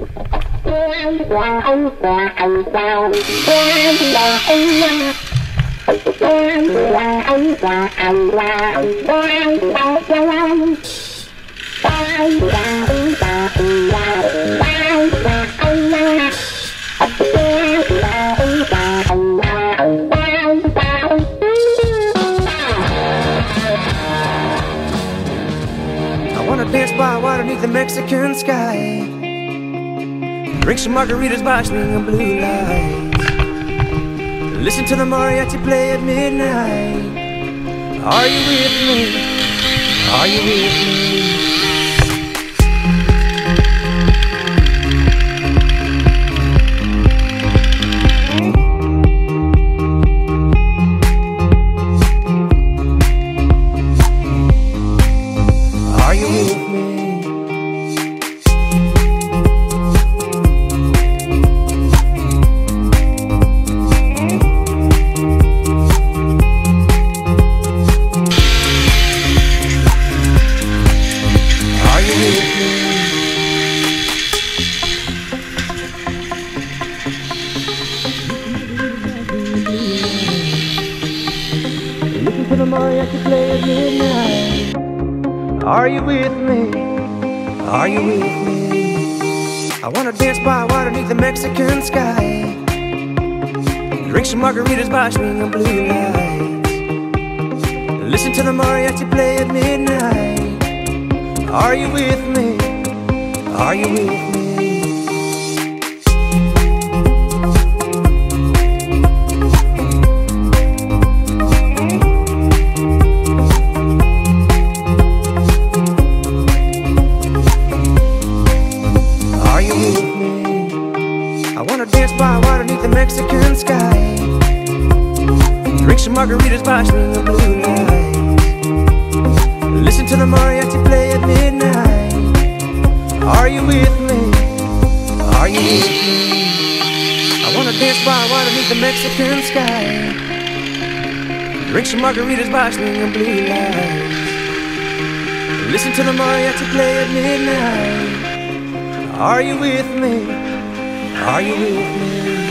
I wanna dance by water beneath the Mexican sky, drink some margaritas by swinging blue lights, listen to the mariachi play at midnight. Are you with me? Are you with me? Are you with me? Listen to the mariachi play at midnight. Are you with me? Are you with me? I wanna dance by water beneath the Mexican sky, drink some margaritas by swinging blue lights, listen to the mariachi play at midnight. Are you with me? Are you with me? I wanna dance by water beneath the Mexican sky, drink some margaritas by swinging blue lights, listen to the mariachi play at midnight. Are you with me? Are you with me? I wanna dance by water beneath the Mexican sky, drink some margaritas by swinging blue lights, listen to the mariachi play at midnight. Are you with me? Are you with me?